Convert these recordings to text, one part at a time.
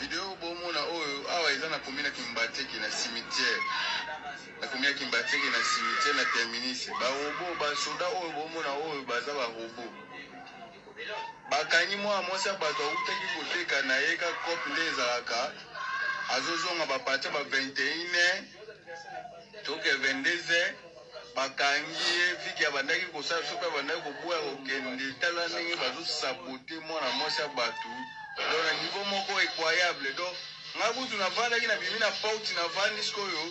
Vidéo bomona oyo awa eza na komina Kimbateki na cimetière. Na komina Kimbateki na cimetière na terminus. Ba robot ba soda oyo bomona oyo baza ba robot. Bakanyi mwa mwasi bato utaki koteka na yeka cop ndezalaka. Azozonga ba partir ba 21h. Toke 22h. Bakangi viki ya bandaki kosala sopa bandaki koboya kokende tala ndenge bazo saboter mwana mwasi bato. Donc na niveau moko incroyable. Donc nga butu na vandaki na bimi na pauti na vandis koyo.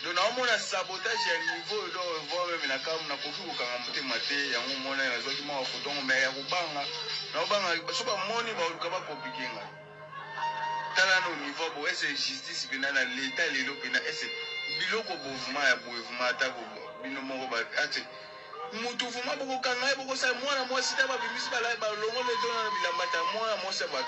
Donc na omona sabotage ya niveau do voir même na kam na kofi ko kanga motema te yango mona ya zoki ma photo ngo ya kubanga. Na obanga sopa moni ba oluka ba kopikenga. Tala no niveau bo ese justice bina na l'état lelo bina ese biloko bovuma ya bovuma ta ko bino moko ba ate mutu vuma boko kanga boko sa mwana mwasi ta ba bimisi ba la ba longo le dona bilamba ta mwana mwasi ba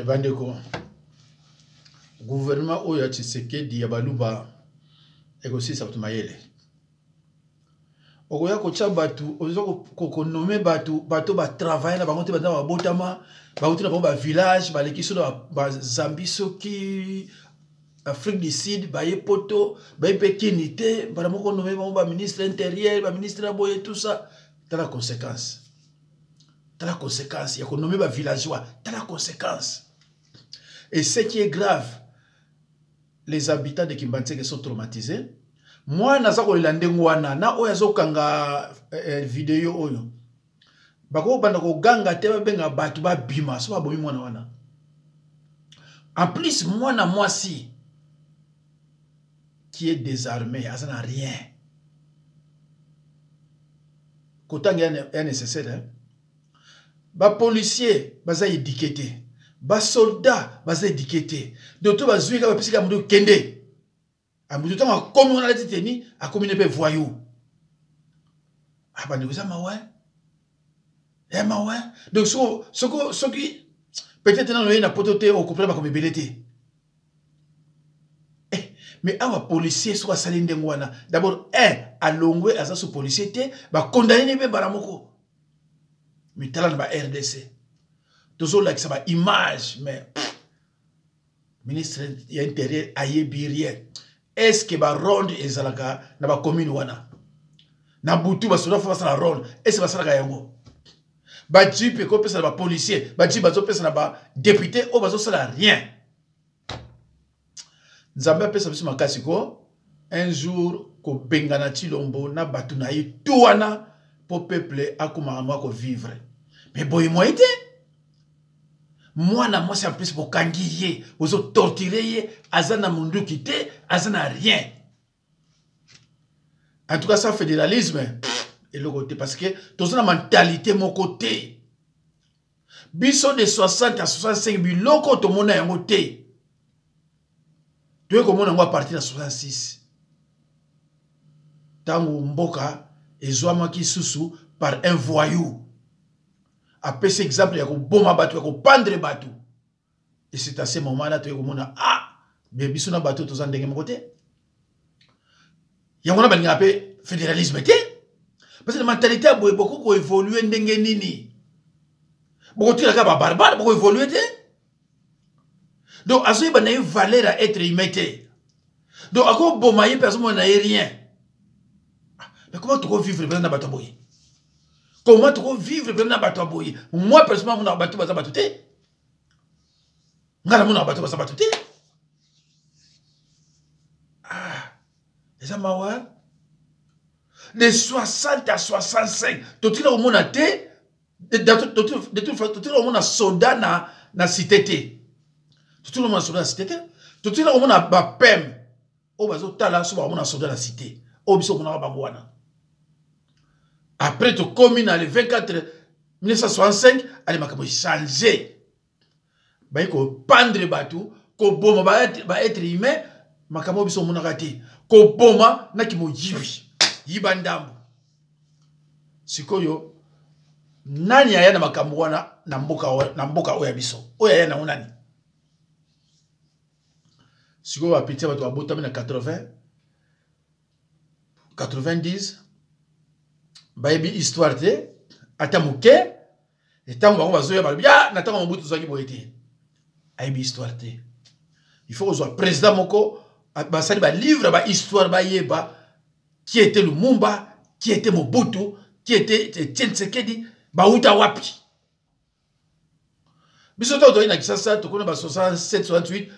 bandeko gouvernement oyo ya Tshisekedi ya baluba ekosisa bato mayele okoya kotia batu ozo kokonome batu ba travailler na bango te banda babotama bauti na bango ba village baleki so ba Zambie soki Afrique du Sud baye poto baye pekini te bana moko nomé bango ba ministre intérieur ba ministre na boye tout ça dans la conséquence. T'as la conséquence. Il y a qu'on nomme les villageois. T'as la conséquence. Et ce qui est grave, les habitants de Kimbateki sont traumatisés. Moi, je suis allé na vidéo oyo. Bako bandako ganga te benga batu ba bima so ba bomi mwana wana. En plus, moi si qui est désarmé, ça n'a rien. Kotan est nécessaire. Hein? Ba policier baza étiqueté, ba soldat baza étiqueté. D'autres bazuika ba pisika mudu kende. Amudu tanga komi on a la teni, a komi ne pe voyou. Ah ba ndeko za mawa. Eh mawa. Donc ce qui peut-être dans le na pototé au couple ba comme belete. Mais awa policier soit salinde ngwana. D'abord a longwe aza sous policier te ba condamner be baramoko. Mais talent ba RDC. Toujours là que ça va image mais ministre de l'intérieur aye birien. Est-ce que ba ronde ezalaka na ba commune wana? Na butu ba soda fa la ronde. Est-ce que ba salaka yango? Ba jipe ko pesa ba policier, ba jipe ba zo pesa na ba député o ba zo sala rien. Nzambe pesa biso makasi ko un jour ko bengana Chilombo na batu na yi tuwana pour peuple akuma ko vivre. Mais boy moi été moi na moi c'est en plus pour kangiye vous torturer azana mundu kité azana rien. En tout cas ça fédéralisme et le côté parce que tous la mentalité mon côté biso de 60 à 65 biloko to mona yango te. Tu es comme on va partir à 66. Tango mboka ezwama ki susu par un voyou. Après cet exemple, il y a un bon bateau, il y a un pendre bateau. Et c'est à ce moment-là que tu as ah, mais si on a bateau, tu as un côté. Il y a un fédéralisme. Parce que la mentalité a beaucoup évolué. Beaucoup de gens barbare, beaucoup évolué. Donc, à ce moment, il y a une valeur à être imité. Donc, à quoi bon maïe, personne n'a rien. Mais comment tu peux vivre dans un bateau? Comment tu peux vivre dans un bateau? Moi, personnellement, je suis un bateau. Je suis un bateau. Ah, les amis, de 60 à 65, tu as au monde de toute façon, un soldat na cité. Tout le monde a soldat na cité. Tout le monde a PEM. Oh, bazo tala so ba mon soldat na cité. Oh, biso mona ba bwana. Après tu commune le 24 1965 ali makambo changer ba ko pendre batou ko boma ba être humain makambo biso monaka te ko boma na kimo yiba ndambo sikoyo nani aya na makambo wana na mboka oya biso oya ya na unani sikoyo apeti bato babotami na 80 90 bayebi histoire te ata moke etango bango bazoya balobi ya na ntango mobutu tozwaki boye te ayebi histoire te il faut kozwa président moko basali balivre bahistoire bayeba qui était Lumumba, qui était Mobutu, qui était Tshisekedi, bauta wapi. Bisoto to ina Kisasa, to kona ba 67 68,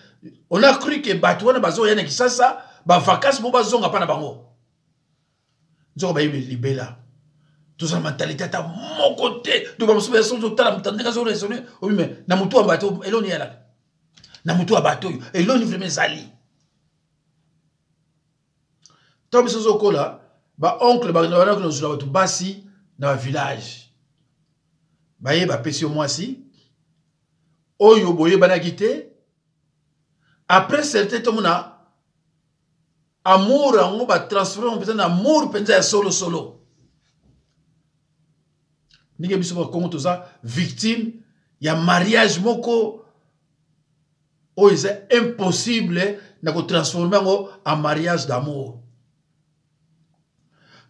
on a cru que Batouana bazo yana Kisasa, ba vacances mo bazonga pa na bango. Nzoko ba libela. Tout ça mentalité ta mon côté, to ba msuba so to tala mutandika zo raisonner, oui mais na mutu wa bato eloni yala. Na mutu wa bato eloni vraiment zali. Tant que ce là, ba oncle ba na ko zula batu basi na village. Ba ye ba pesi moi si. Oyo boye bana kité. Après certain temps na amour on ba transformer en amour penza ya solo. Nige biso ba kongo toza victime ya mariage moko oyo c'est impossible na ko transformer en mariage d'amour.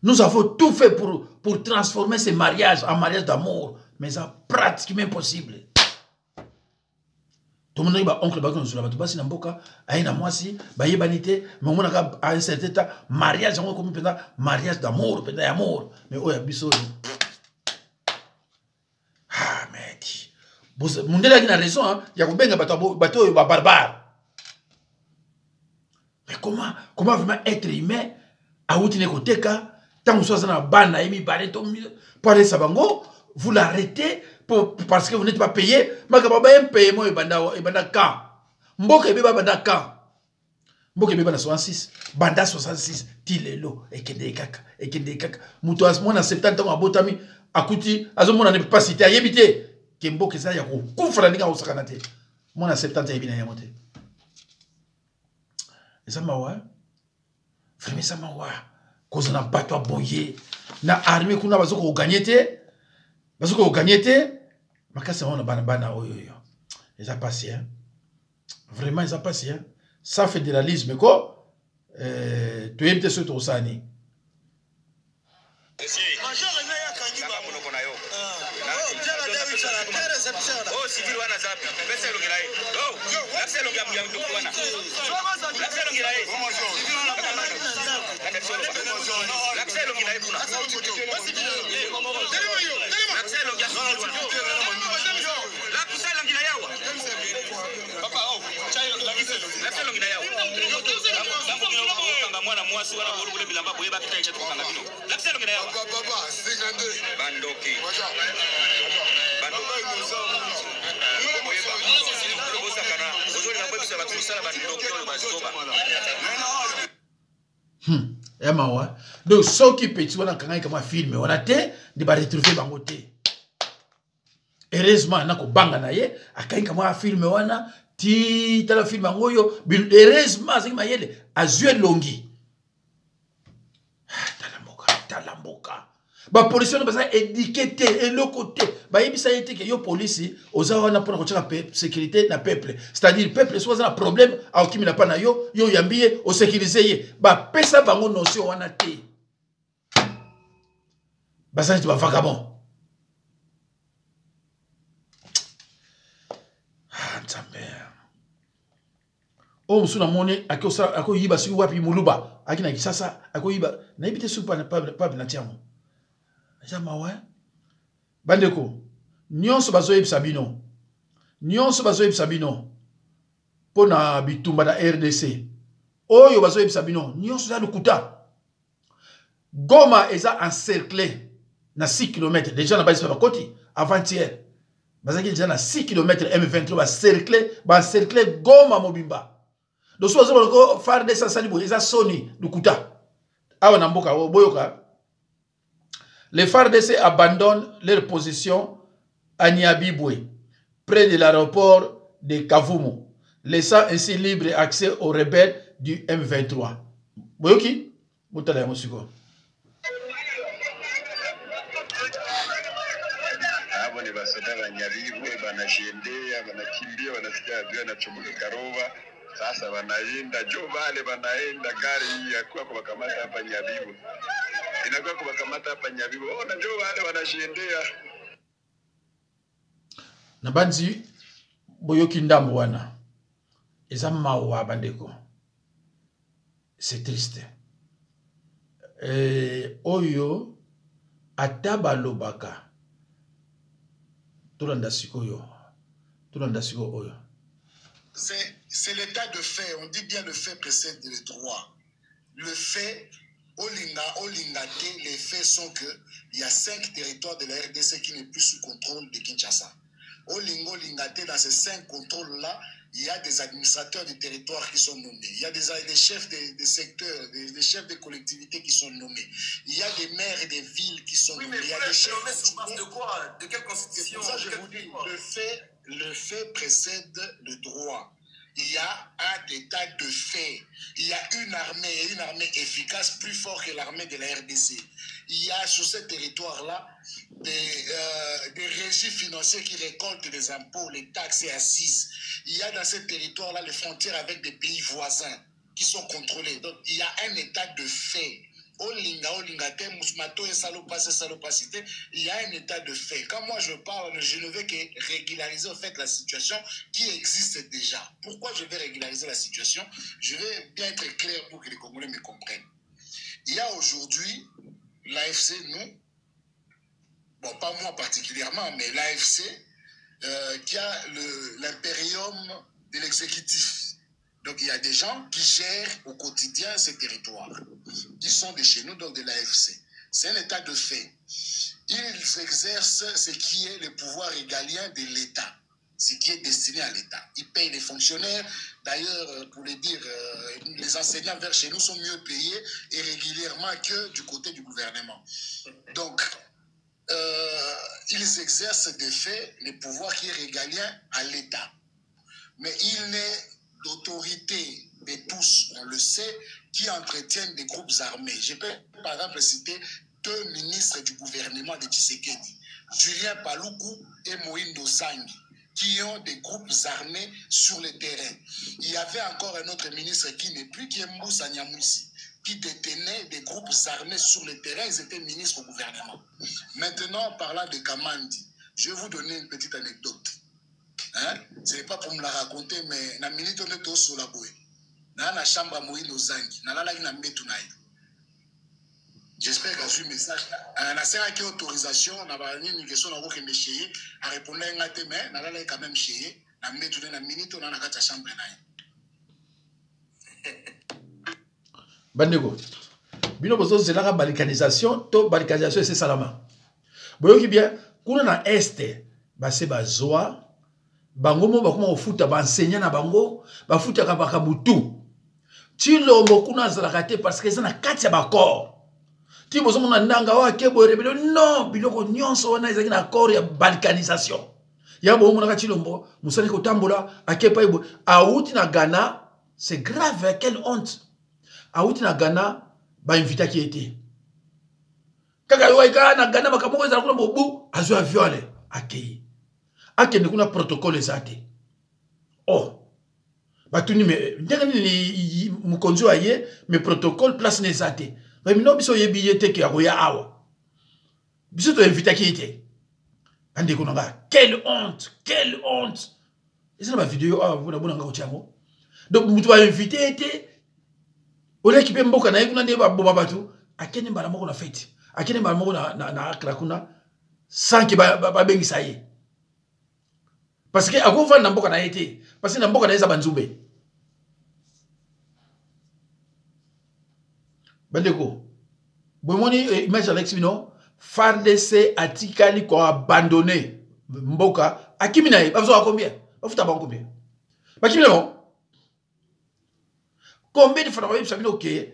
Nous avons tout fait pour transformer ces mariages en mariage d'amour, mais c'est pratiquement impossible. Tout le monde a oncle bakon sur la bateau basi na mboka, aina mwasi, baye banité, mais on a un certain temps mariage on comme mariage d'amour, peut-être amour, mais oya biso. Ah mec. Mundela qui a raison hein, ya ko benga bateau barbare. Mais comment vraiment être humain a outine koteka tant que vous avez ban na emi balé parler sabango, vous l'arrêtez parce que vous n'êtes pas payé. Makaba un paiement et banda quand mboka ebe banda quand mboka ebe banda 66 banda 66 tilelo ekende kaka muto asmona 70 ans abotami akuti azomona ne pas citer ayebité ke mboka ça ya ko kufra ndinga osakana te mona 70 ebina ya moté ça mawa vraiment ça mawa cause na bato aboye na armée kuna bazoko gagner te makasa on bana bana oyo ils a passé hein vraiment ils a passé hein ça fédéralisme quoi tu es peut-être sur ton sani oh civil wana zapi pesa ilongela hii oh lakse ilongela myangu wana lakse ilongela hii lakse ilongela hii kuna lakse ilongela yawa papa oh lakse ilongela yawa kanga mwana mwasi wana bolo bilamba boyeba kitaisha tukanga bino lakse ilongela yawa papa 52 bandoki donc ceux qui petit on a quand même filmé on a té de ba retrouver bango té heureusement na ko banga na ye akai kama filmé wana ti tala film ngoyo heureusement c'est mayele azue longi talamboka ba police on ba éduquer et le côté ba yebisa yete que yo police oza wana pour ko tshaka sécurité na peuple c'est-à-dire peuple soit un problème au kimi na pa na yo yambie o sécuriser ba pesa bango notion wana te ba ça ba vagabond nzambe o musuna mone ako yiba si wapi muluba akina kisasa ako yiba na yibite su pa na tiamo jama wa bandeko nyonso bazoyebisa bino pona bitumba na RDC oyo bazoyebisa bino nyonso za lukuta Goma eza encerclé na 6 km déjà na base pa koti avant-hier bazaki déjà na 6 km M23 ba encerclé Goma mobimba donc so bazoko FARDC salibo eza soni lukuta awa na mboka boyoka. Les FARDC abandonnent leur position à Niabibwe, près de l'aéroport de Kavumu, laissant ainsi libre accès aux rebelles du M23. Boyoki, Moutala Moussiko. Abo ni basoda ba Nyabibwe banashendea banakimbia wanasikia adui anachomoka Karoba. Sasa wanaenda jo vale wanaenda gari hii yakuwa kuwakamata hapa Nyabibwe. Inakuwa kuwakamata hapa Nyabibwe. Ona jo vale wanashendea. Na banzi boyoki ndambo wana. Eza mawa bandeko. C'est triste. Oyo ataba lobaka. C'est l'état de fait. On dit bien le fait précède le droit. Le fait, les faits sont qu'il y a 5 territoires de la RDC qui n'est plus sous contrôle de Kinshasa. Dans ces 5 contrôles-là, il y a des administrateurs du territoire qui sont nommés. Il y a des chefs des secteurs, des chefs de collectivités qui sont nommés. Il y a des maires et des villes qui sont nommés. Il y a des chefs de quoi? De quelle constitution? C'est pour ça que je vous dis, le fait précède le droit. Il y a un état de fait. Il y a une armée efficace, plus forte que l'armée de la RDC. Il y a sur ce territoire-là des régies financiers qui récoltent des impôts, les taxes et assises. Il y a dans ce territoire-là les frontières avec des pays voisins qui sont contrôlés. Donc il y a un état de fait. Il y a un état de fait. Quand moi je parle, je ne veux que régulariser en fait la situation qui existe déjà. Pourquoi je vais régulariser la situation? Je vais bien être clair pour que les Congolais me comprennent. Il y a aujourd'hui l'AFC, nous, bon pas moi particulièrement, mais l'AFC qui a l'impérium de l'exécutif. Donc il y a des gens qui gèrent au quotidien ces territoires, qui sont de chez nous, donc de l'AFC. C'est un état de fait. Ils exercent ce qui est le pouvoir régalien de l'État, ce qui est destiné à l'État. Ils payent les fonctionnaires. D'ailleurs, pour le dire, les enseignants vers chez nous sont mieux payés et régulièrement que du côté du gouvernement. Donc, ils exercent de fait le pouvoir qui est régalien à l'État. Mais il n'est d'autorité de tous, on le sait, qui entretiennent des groupes armés. Je peux par exemple citer 2 ministres du gouvernement de Tshisekedi, Julien Paluku et Moïndo Zangi, qui ont des groupes armés sur le terrain. Il y avait encore un autre ministre qui n'est plus, qui est Moussa Nyamousi, qui détenait des groupes armés sur le terrain. Ils étaient ministres au gouvernement. Maintenant, parlant de Kamandi, je vais vous donner une petite anecdote. Hein? Ce n'est pas pour me la raconter, mais na minute on est tous sur la bouée. Dans la chambre à Moïno Zangi, na la na metunaï. J'espère que j'ai un message. Na sera qui autorisation, na ba ni question na ko kende chez à répondre à ngate mais na la quand même chez na metunaï na minute on na kata chambre naï. Bandego. Bino bozo zelaka balkanisation, to balkanisation c'est salama. Boyoki bien, kuna na este, ba se bazoa bango mo bakoma ofuta ba enseignant na bango ba futa ka bakabutu chilombo kuna zalaka te parce que ça na kati ya bakor ti bozo mona ndanga wa kebo rebelo non biloko nyonso wana ezaki na accord ya balkanisation ya bo mona ka chilombo musali ko tambola akepa ibo auti na Ghana. C'est grave, quelle honte. Auti na Ghana ba invita qui était kaka yo na Ghana bakamoko ezala kuna bobu azo viole akei akende kuna protocole ezate. Oh batuni me ndenge ni mukonzo aye me protocole place nezate. Mais mino biso yebi yete ke akoya awa. Biso to invita ki ete. Ande ko nga quelle honte, quelle honte. Eza ba vidéo ah bona nga ochango. Donc mutu ba invité ete. Ole ki pe mboka na yekuna nde ba boba batu akene mbala moko na fête. Akene mbala moko na akla kuna sans ki ba bengisa ye. Parce que ako fa na mboka na été parce que na mboka na eza banzube bandeko bomoni image Alex Bino FARDC atikali ko abandonner mboka akimi na bazo combien bafuta ba combien bakimi non combien de fois on sabino que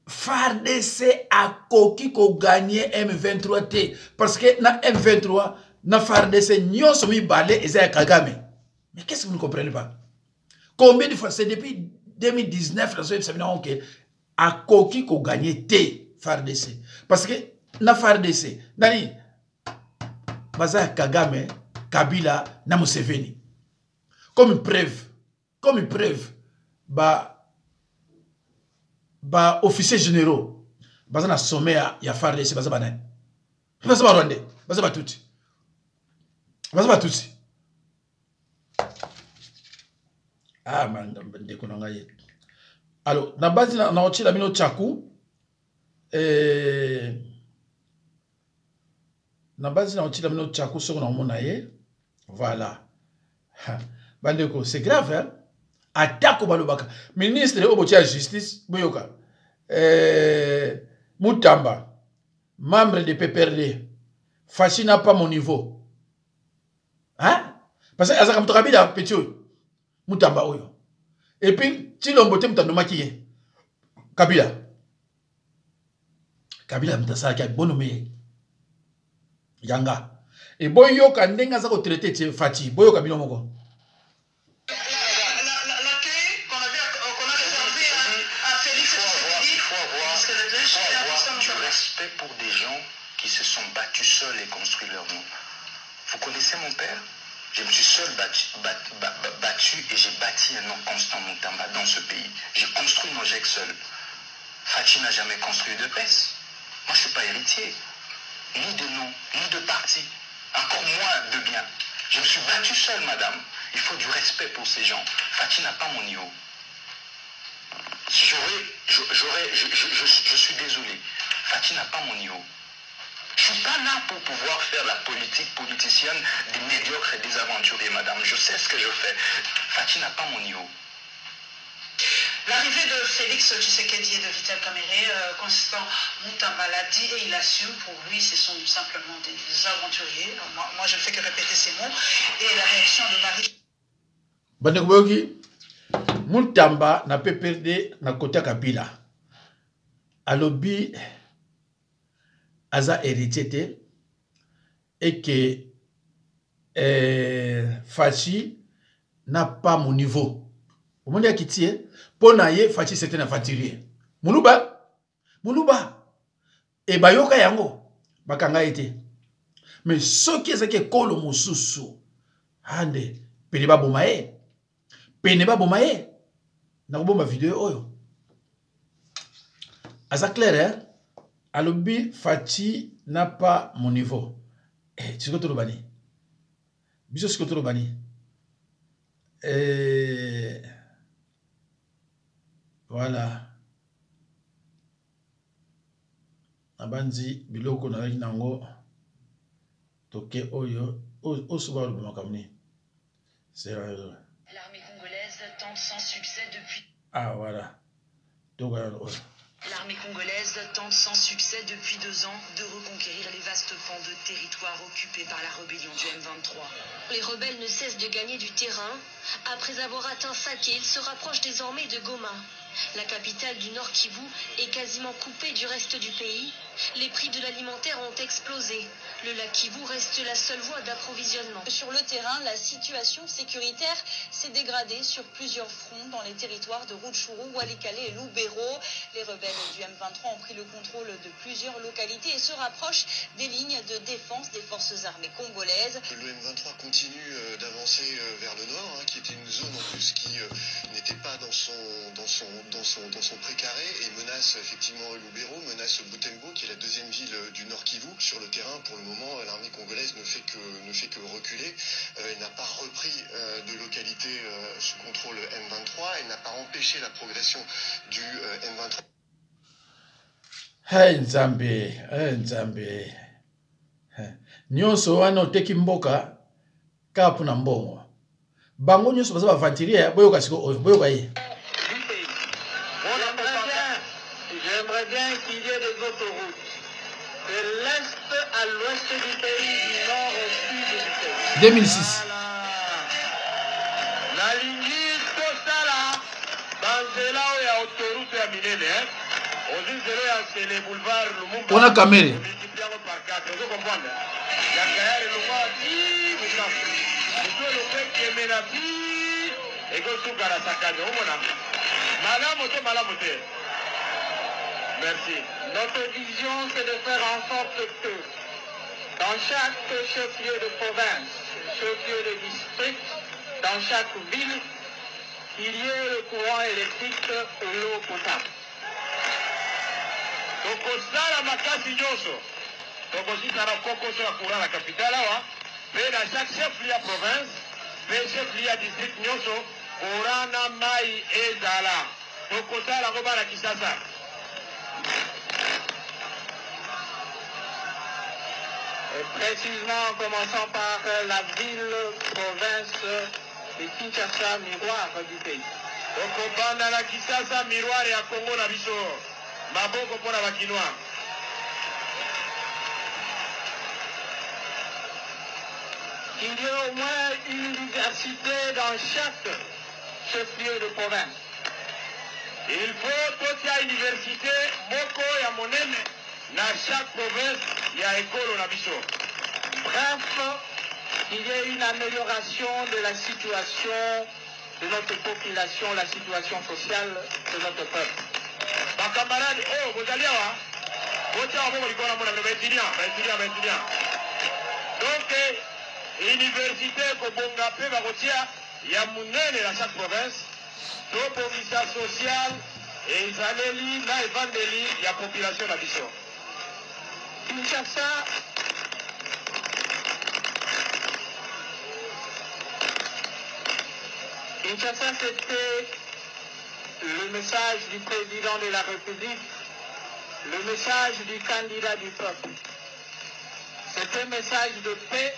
FARDC a koki ko gagner M23 T parce que na M23 na FARDC nyonso mibale eza ya Kagame. Mais qu'est-ce que vous ne comprenez pas? Combien de fois c'est depuis 2019 la soyez savez OK a koki ko gagner T FARDC parce que na FARDC nani baza Kagame, Kabila na Museveni comme une preuve ba officiers généraux baza na sommet ya FARDC baza banani baza ba Rwandais baza ba tuti ah man ndeko na ngai alors na base na otila bino chaku na base na otila bino chaku soko na mona ye voilà bandeko c'est grave hein attaque balobaka ministre obotia ya justice boyoka Mutamba membre de PPRD Fachi n'a pas mon niveau hein parce que azaka mto Kabila petit Mutamba oyo et puis Chilombo te mutando makiye Kabila mtasala kia bonome yanga et boyoka ndenga za ko traiter ti Fachi boyoka bino moko pour des gens qui se sont battus seuls et construit leur nom. Vous connaissez mon père? Je me suis seul battu et j'ai bâti un nom constant Mutamba dans ce pays. J'ai construit mon GEC seul. Fachi n'a jamais construit de PES. Moi je ne suis pas héritier. Ni de nom, ni de parti. Encore moins de bien. Je me suis battu seul, madame. Il faut du respect pour ces gens. Fachi n'a pas mon niveau. Je suis désolé. Fachi n'a pas mon niveau. Je ne suis pas là pour pouvoir faire la politique politicienne des médiocres et des aventuriers, madame. Je sais ce que je fais. Fachi n'a pas mon niveau. L'arrivée de Félix Tshisekedi et de Vital Kamerhe, Constant Mutamba l'a dit et il assume. Pour lui, ce sont simplement des aventuriers. Moi, je ne fais que répéter ces mots. Et la réaction de Marie... Bandekbogi, Mutamba n'a pas perdu na côté Kabila. Alobi aza héritier et que Fachi n'a pas mon niveau. Au monde a quitté pour naie Fachi c'est un aventurier. Muluba et bayoka yango bakanga été. Mais ce qui est que kolo mususu ande peneba bomae na bomba vidéo oyo. Aza clair hein? Alobi Fachi n'a pas mon niveau. Eh, tu sais que bani. Biso ce que bani. Voilà. Abanzi biloko na nango toke oyo osuba le makamni. C'est l'armée congolaise tente sans succès depuis. Ah voilà. Donc L'armée congolaise tente sans succès depuis 2 ans de reconquérir les vastes pans de territoire occupés par la rébellion du M23. Les rebelles ne cessent de gagner du terrain. Après avoir atteint Sake, ils se rapprochent désormais de Goma. La capitale du Nord Kivu est quasiment coupée du reste du pays. Les prix de l'alimentaire ont explosé. Le lac Kivu reste la seule voie d'approvisionnement. Sur le terrain, la situation sécuritaire s'est dégradée sur plusieurs fronts dans les territoires de Rutshuru, Walikale et Lubero. Les rebelles du M23 ont pris le contrôle de plusieurs localités et se rapprochent des lignes de défense des forces armées congolaises. Le M23 continue d'avancer vers le nord, qui était une zone en plus qui n'était pas dans son précaré et menace effectivement Lubero, menace Butembo qui est la deuxième ville du Nord Kivu. Sur le terrain, pour le moment, l'armée congolaise ne fait que reculer. Elle n'a pas repris de localité sous contrôle M23. Elle n'a pas empêché la progression du M23. Hey Nzambe. Nyonso wana oteki mboka kapu na mbongo. Bango nyonso baza bavantirier boyoka siko oyo boyoka ye. J'aimerais bien qu'il y ait des autoroutes de l'est à l'ouest du pays, du nord au sud du pays. 2006. La ligne Kosala, Banzela ou ya autoroute ya Minene, aussi zéro ya c'est les boulevards Lumumba. On a caméra. Multiplié par 4, vous comprenez? Ya Kayari Lumumba, mena fi ekosuka na sakane omona malamu te. Merci. Notre vision, c'est de faire en sorte que dans chaque chef-lieu de province, chef-lieu de district, dans chaque ville, il y ait le courant électrique et l'eau potable. Donc, au makasi nyonso, donc aussi ça a kokoso la courant la capitale, mais dans chaque chef-lieu de province, mais chef-lieu de district nyonso, courant na mai ezala. Donc, ça la roba la Kisasa. Et précisément en commençant par la ville-province de Kinshasa, miroir du pays. Donc on parle de la Kinshasa, miroir et à Congo na biso. Maboko pour la Bakinois. Il y a au moins une université dans chaque chef-lieu de province. Il faut toute la université, Moko et Monene, dans chaque province, il y a école na biso. Bref, il y a une amélioration de la situation de notre population, la situation sociale de notre peuple. Ma camarade, oh, vous allez voir. Donc, université Kobonga pe bakotia ya munene dans chaque province, donc commission sociale et Isaneli na evangeli ya population na biso. Kinshasa, c'était le message du président de la République, le message du candidat du peuple. C'est un message de paix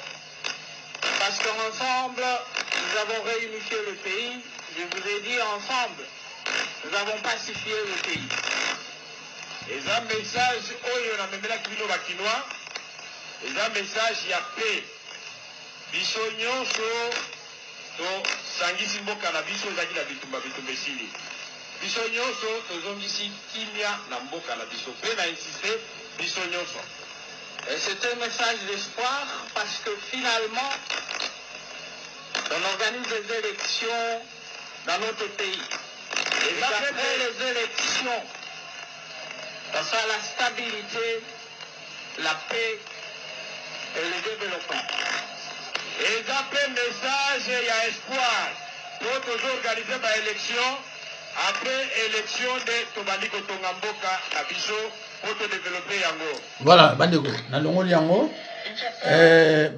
parce qu'ensemble, nous avons réunifié le pays. Je vous ai dit ensemble, nous avons pacifié le pays. Et un message, oyo na memela kibino bakinois, et un message ya paix. Biso nyonso to sangisi mboka na biso ezaki na bitumba esili. Biso nyonso tozongisi kimia na mboka na biso. Pe na insisté, biso nyonso. Et c'est un message d'espoir parce que finalement, on organise des élections dans notre pays. Et après les élections, ça sera la stabilité, la paix et le développement. Et après message, il y a espoir. Pour toujours organiser ma élection, après élection de Tobandiko Tongamboka, à Biso, pour te développer Yango. Voilà, Bandeko, na longoli Yango,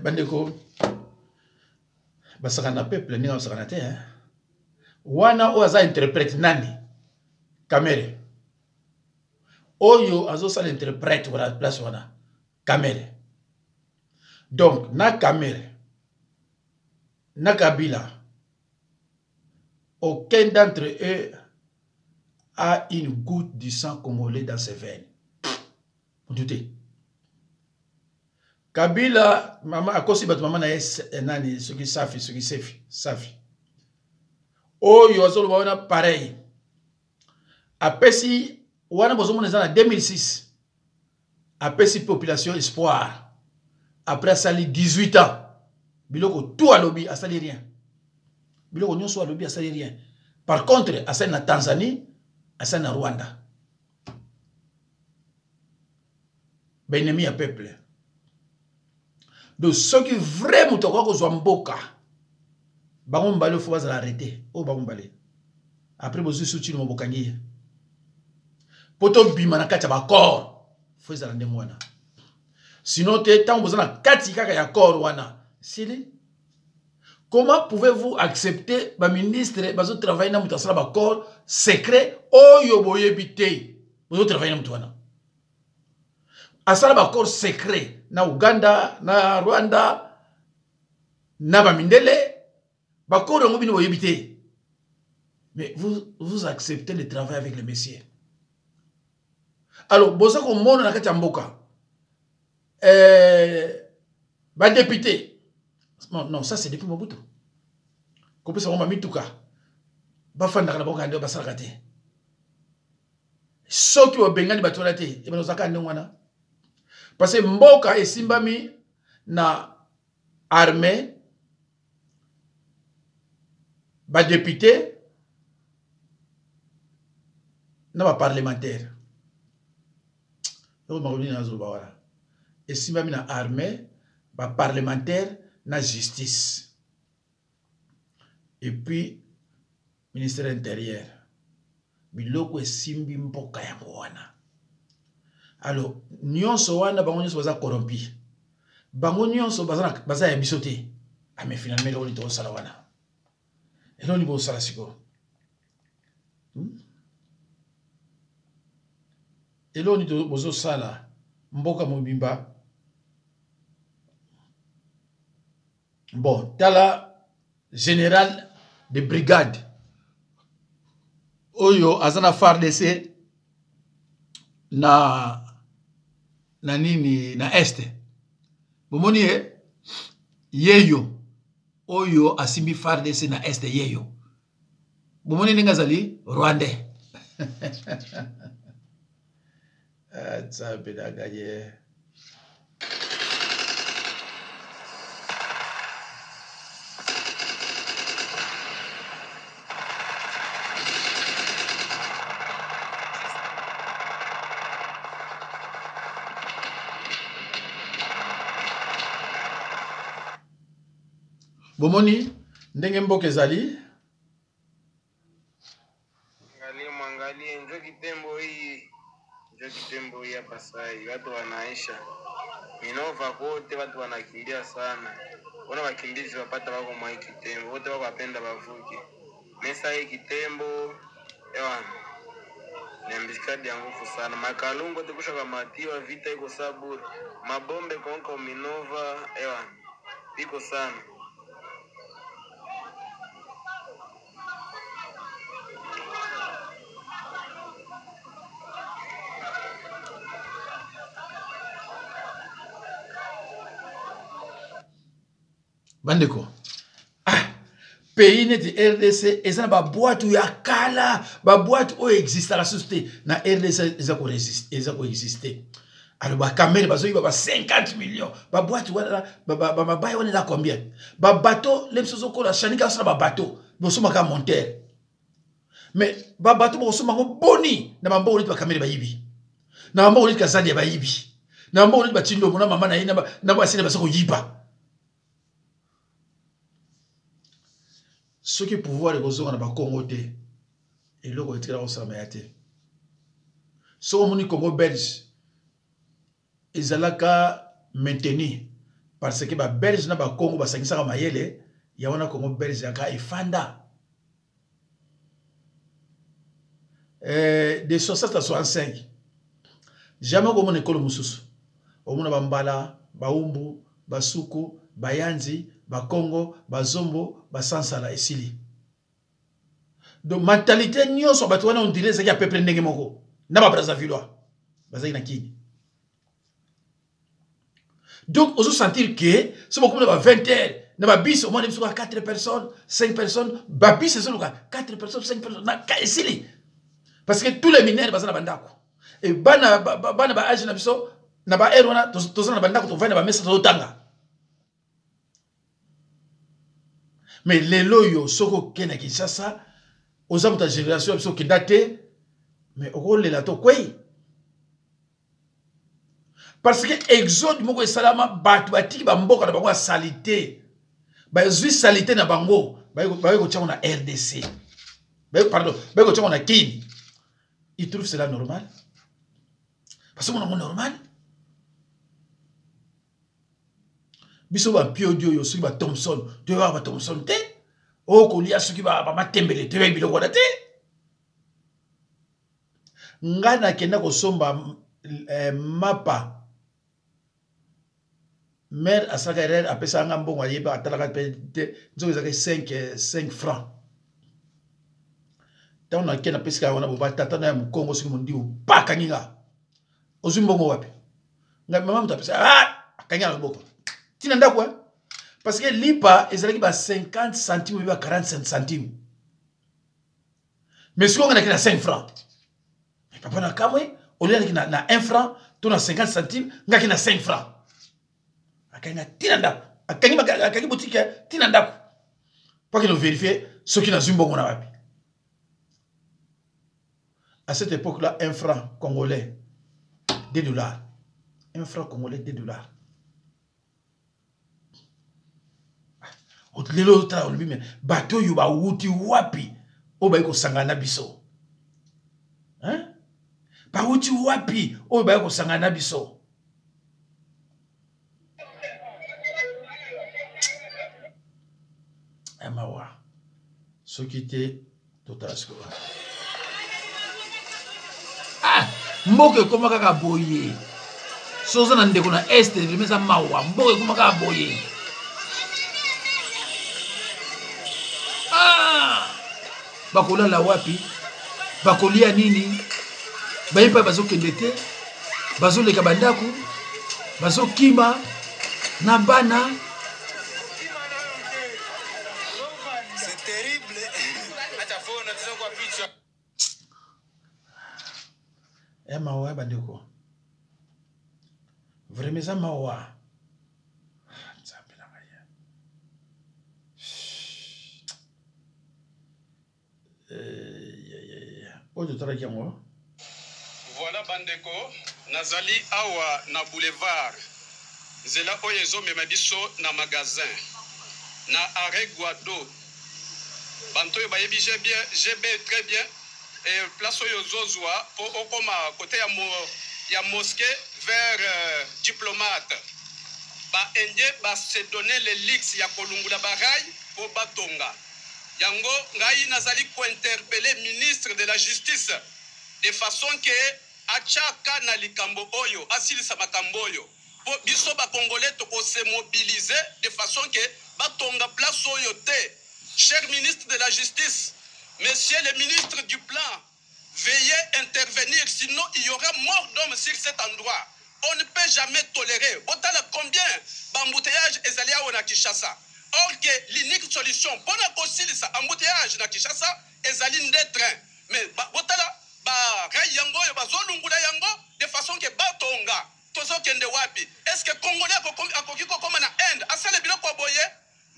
Bandeko, basakana peuple, ni basakana te, hein. Wana oaza interprète nani, Kamere. Oyo azo sa l'interprète wala place wana, Kamere. Donc, na Kamere, na Kabila, aucun d'entre eux a une goutte du sang congolais dans ses veines. Vous doutez? Kabila, maman, à cause de maman, nani, ce qui safi, ce qui safi. Oh, yo, a pareil. Après si, on a besoin en 2006. Après si, population espoir. Après ça, 18 ans. Biloko, tout à lobby, à ça, rien. Biloko, nous sommes à lobby, à ça, rien. Par contre, à ça, na Tanzanie, à ça, na Rwanda. Ben, ennemi à peuple. Donc, ceux qui vraiment te croient que sont mboka, bangon balé, il faut l'arrêter. Oh, bangon balé. Après, vous soutenu mon bokangi. Poto bimana kati ba corps. Faut les arrêter mwana. Sinon, tu es tant besoin de kati kaka ya corps wana. Sili. Comment pouvez-vous accepter ba ministre bazo travailler na mutasala ba corps secret oyo boyebite. Bazo travailler na mutwana. Asala ba corps secret na Uganda, na Rwanda, na Bamindele, ba corps ngo bino boyebite. Mais vous acceptez le travail avec les messieurs. Alors, bosa ko mono na kati mboka. Ba député. Non, ça c'est depuis Mobutu. Comme ça on m'a mis tout cas. Ba fanda kana boka ndio basala kate. Soki wa bengani batola te, e ba nozaka ndio wana. Parce que mboka esimbami na armée ba député na ba parlementaire donc ma na zo ba wala et si même na armée ba parlementaire na justice et puis ministère intérieur biloko esimbi mboka ya wana. Alors nyonso wana bango nyonso baza corrompi bango nyonso baza ya biso te mais finalement eloko nini tokosala wana eloko nini bosala sikoyo eloko nini bozosala mboka mobimba. Bon, tala général de brigade oyo azana FARDC na nini na este bomoni yeyo oyo asimbi FARDC na este yeyo bomoni ndenge azali rwandais tsabe dagaye bomoni ndenge mboka ezali mwangalie njo kitembo hii hapa sai watu wanaisha Minova kote watu wanakimbia sana. Wana wakimbizi wapata wako mwa hii kitembo wote wako wapenda bavuke mesa hii kitembo ewa nembikadi ya nguvu sana makalungu tukusha kamatiwa vita iko saburi mabombe konka Minova ewa iko sana. Bandeko pays neti RDC ezana ba boîte ya kala ba boîte o existe la société na RDC ezako exister alors ba caméra bazo ba 50 millions ba boîte wala ba mabaye on est là combien ba bateau les sozo ko la chanika sur ba bateau bosoma ka monter mais ba bateau bosoma ngo boni na mambo ba caméra ba yibi na mambo ka zali ba yibi na mambo ba chindo mona mama na ina na ba sine ba soko yiba. Ce qui pouvoir les gens na ba Congo te et le ko etira ko sama yate so moni Congo belge ezalaka maintenu parce que ba belge na ba Congo ba sangisa mayele ya wana Congo belge yaka efanda de 60 à 65 jamais ko moni ekolo mususu omona bambala baumbu basuku bayanzi ba Congo ba Zombo ba Sansala esili donc mentalité nyonso bato wana on dirait ça qui a peu près ndenge moko na ba Brazzaville bazaki na kini donc on se sentir que c'est beaucoup de 20 heures na ba bis au moins de 4 personnes 5 personnes ba bis c'est seulement 4 personnes 5 personnes na esili parce que tous les mineurs bazana bandako et bana ba âge na biso na ba erona tozana bandako to vana ba mesa to tanga. Mais les loyaux, soko kena Kinshasa, aux hommes de génération, ils sont datés, mais au rôle de la to quoi? Parce que exode moko salama batwati bamboka na bango salité, ba zui salité na bango, ba ko tchana na RDC, pardon, ba ko tchana na Kini, ils trouvent cela normal? Parce que mon normal. Biso ba piodio yo suki ba Thompson te ba Thompson te o ko lia suki ba matembele te ba biloko na te ngana kenda ko somba mapa mère asaka erreur apesa nga mbongo ayeba atalaka te nzo ezaka 5 francs tauna kena pesika wana bo batata na Kongo suki mundi upaka nginga ozumbongo wapi nga mama mutapesa akanya na boko tinanda quoi parce que lipa ezalaki ba 50 centimes ou ba 45 centimes mais si on a 5 francs mais papa na kamwe on a na 1 franc to na 50 centimes ngaki na 5 francs akanya tinanda akanyi boutique tinanda Pas qu'ils nous vérifient ce qui n'a pas bon. À cette époque-là, un franc congolais, 2 $. Un franc congolais, 2 $. Lelo tra olobi me bato yo ba wuti wapi o ba ko sangana biso. Hein? Ba wuti wapi o ba ko sangana biso. Amawa. Ce qui était total score. Ah, mboke koma kaka boye. Soza na ndeko na este limeza mawa mboke koma kaka boye. Bakola la wapi bakolia nini bayipa bazo kendete bazo leka bandaku bazo kima na bana. C'est terrible. Acha fona tizo kwa picha. Mawa bandeko vraiment ça mawa Voilà bandeko nazali awa na boulevard zela oyo ezomema biso na magasin na arrêt Guado banto oyo bayebi GB très bien et place oyo zozwa po okoma côté ya mosquée vers diplomate ba indien ba se donner les leaks ya kolungula barai po batonga. Yango ngai nazali ko interpeller ministre de la justice de façon que achaka na likambo oyo asilisa makambo oyo po biso ba congolais to ko se mobiliser de façon que batonga place oyo te. Cher ministre de la justice, monsieur le ministre du plan, veuillez intervenir sinon il y aura mort d'homme sur cet endroit. On ne peut jamais tolérer. Botala combien d'embouteillages ezali awa na Kinshasa. Or que l'unique solution pour la concilier embouteillage na Kinshasa ezali nde train. Mais botala ba ray yango yo bazolungula yango de façon que batonga tozo kende wapi. Est-ce que congolais akoki ko comme na Inde asale biloko boye?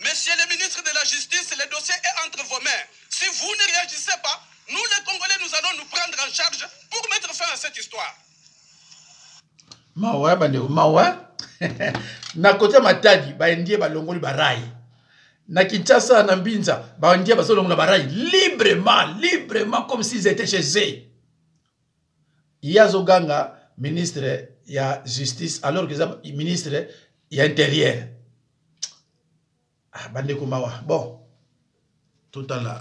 Monsieur le ministre de la justice, le dossier est entre vos mains. Si vous ne réagissez pas, nous les Congolais nous allons nous prendre en charge pour mettre fin à cette histoire. Mawa bandeko mawa na côté Matadi ba ndie ba longoli barai. Na Kinshasa na Mbinza ba ndie ba solongola barai librement comme s'ils étaient chez eux. Yazo Ganga ministre ya justice alors que le ministre ya intérieur. Ah bandeko mawa. Bon. Tout à l'heure.